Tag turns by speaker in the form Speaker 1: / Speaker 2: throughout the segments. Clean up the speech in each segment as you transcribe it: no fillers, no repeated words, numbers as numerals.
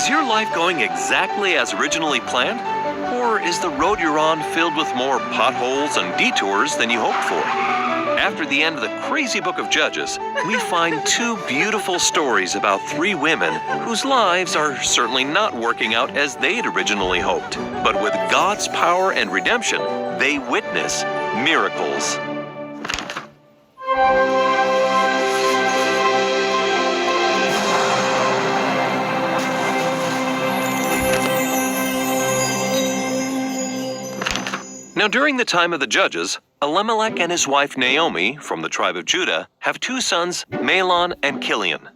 Speaker 1: Is your life going exactly as originally planned? Or is the road you're on filled with more potholes and detours than you hoped for? After the end of the crazy book of Judges, we find two beautiful stories about three women whose lives are certainly not working out as they'd originally hoped. But with God's power and redemption, they witness miracles. Now, during the time of the Judges, Elimelech and his wife Naomi, from the tribe of Judah, have two sons, Mahlon and Chilion.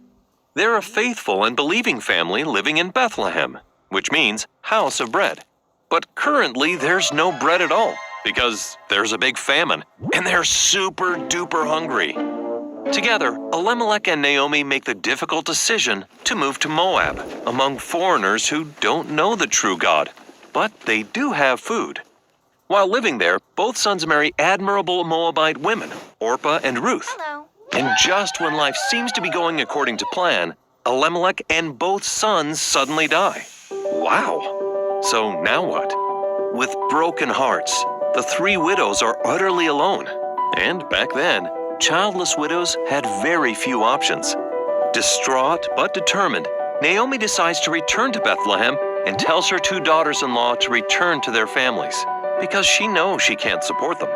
Speaker 1: They're a faithful and believing family living in Bethlehem, which means house of bread. But currently, there's no bread at all, because there's a big famine, and they're super duper hungry. Together, Elimelech and Naomi make the difficult decision to move to Moab, among foreigners who don't know the true God, but they do have food. While living there, both sons marry admirable Moabite women, Orpah and Ruth.
Speaker 2: Hello.
Speaker 1: And just when life seems to be going according to plan, Elimelech and both sons suddenly die. Wow! So now what? With broken hearts, the three widows are utterly alone. And back then, childless widows had very few options. Distraught but determined, Naomi decides to return to Bethlehem and tells her two daughters-in-law to return to their families, because she knows she can't support them.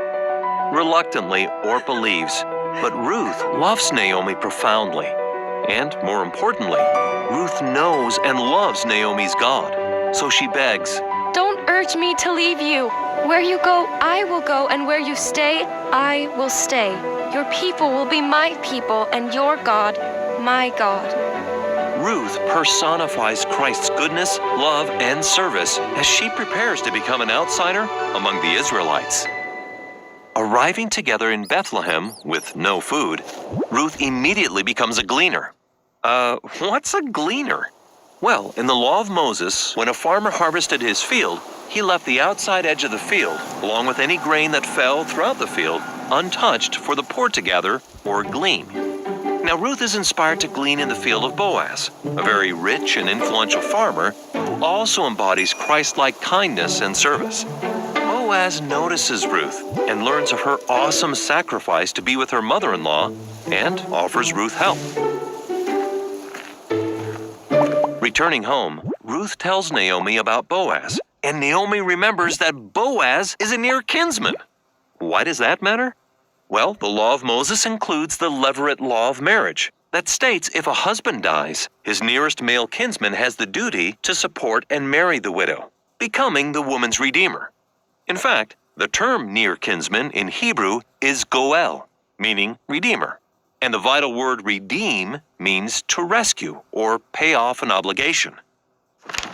Speaker 1: Reluctantly, Orpah leaves, but Ruth loves Naomi profoundly. And more importantly, Ruth knows and loves Naomi's God, so she begs,
Speaker 2: Don't urge me to leave you. Where you go, I will go, and where you stay, I will stay. Your people will be my people, and your God, my God.
Speaker 1: Ruth personifies Christ's goodness, love, and service as she prepares to become an outsider among the Israelites. Arriving together in Bethlehem with no food, Ruth immediately becomes a gleaner. What's a gleaner? Well, in the law of Moses, when a farmer harvested his field, he left the outside edge of the field, along with any grain that fell throughout the field, untouched for the poor to gather or glean. Now, Ruth is inspired to glean in the field of Boaz, a very rich and influential farmer who also embodies Christ-like kindness and service. Boaz notices Ruth and learns of her awesome sacrifice to be with her mother-in-law and offers Ruth help. Returning home, Ruth tells Naomi about Boaz, and Naomi remembers that Boaz is a near kinsman. Why does that matter? Well, the law of Moses includes the levirate law of marriage that states if a husband dies, his nearest male kinsman has the duty to support and marry the widow, becoming the woman's redeemer. In fact, the term near kinsman in Hebrew is goel, meaning redeemer, and the vital word redeem means to rescue or pay off an obligation.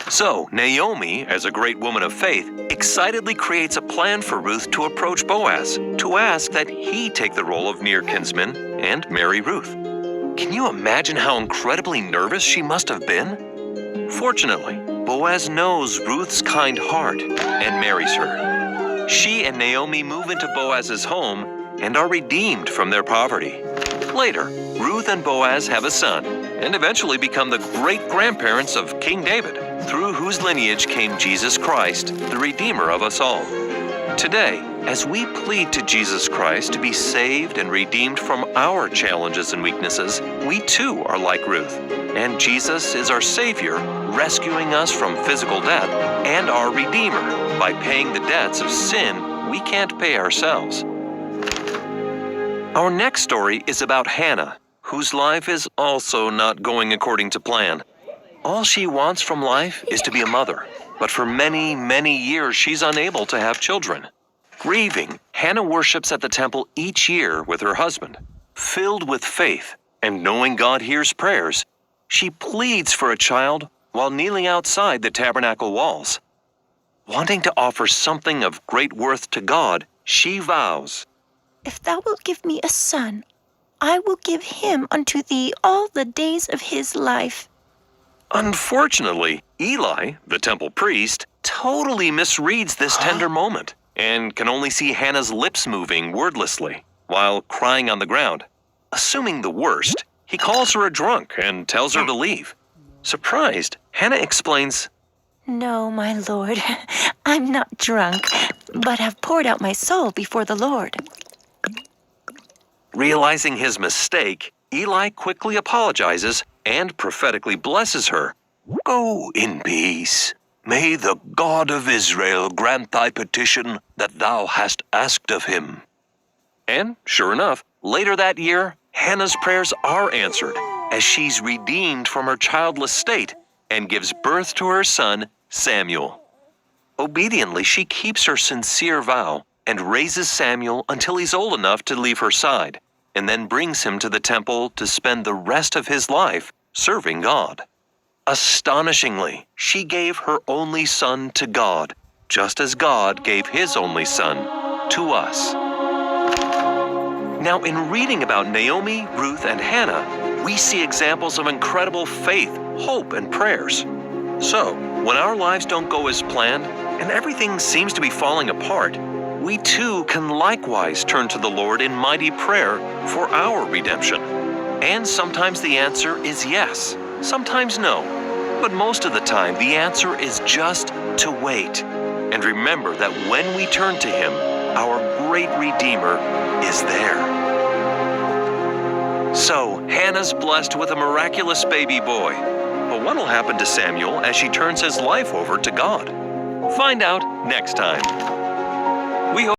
Speaker 1: So, Naomi, as a great woman of faith, excitedly creates a plan for Ruth to approach Boaz, to ask that he take the role of near kinsman and marry Ruth. Can you imagine how incredibly nervous she must have been? Fortunately, Boaz knows Ruth's kind heart and marries her. She and Naomi move into Boaz's home and are redeemed from their poverty. Later, Ruth and Boaz have a son and eventually become the great-grandparents of King David, through whose lineage came Jesus Christ, the Redeemer of us all. Today, as we plead to Jesus Christ to be saved and redeemed from our challenges and weaknesses, we too are like Ruth, and Jesus is our Savior, rescuing us from physical death, and our Redeemer by paying the debts of sin we can't pay ourselves. Our next story is about Hannah, whose life is also not going according to plan. All she wants from life is to be a mother, but for many, many years she's unable to have children. Grieving, Hannah worships at the temple each year with her husband. Filled with faith and knowing God hears prayers, she pleads for a child while kneeling outside the tabernacle walls. Wanting to offer something of great worth to God, she vows,
Speaker 3: If thou wilt give me a son, I will give him unto thee all the days of his life.
Speaker 1: Unfortunately, Eli, the temple priest, totally misreads this tender moment and can only see Hannah's lips moving wordlessly while crying on the ground. Assuming the worst, he calls her a drunk and tells her to leave. Surprised, Hannah explains,
Speaker 3: No, my lord, I'm not drunk, but have poured out my soul before the Lord.
Speaker 1: Realizing his mistake, Eli quickly apologizes and prophetically blesses her. Go in peace. May the God of Israel grant thy petition that thou hast asked of him. And, sure enough, later that year, Hannah's prayers are answered as she's redeemed from her childless state and gives birth to her son, Samuel. Obediently, she keeps her sincere vow and raises Samuel until he's old enough to leave her side, and then brings him to the temple to spend the rest of his life serving God. Astonishingly, she gave her only son to God, just as God gave his only son to us. Now, in reading about Naomi, Ruth, and Hannah, we see examples of incredible faith, hope, and prayers. So, when our lives don't go as planned and everything seems to be falling apart, we too can likewise turn to the Lord in mighty prayer for our redemption. And sometimes the answer is yes, sometimes no. But most of the time, the answer is just to wait. And remember that when we turn to Him, our great Redeemer is there. So, Hannah's blessed with a miraculous baby boy. But what will happen to Samuel as she turns his life over to God? Find out next time. We hope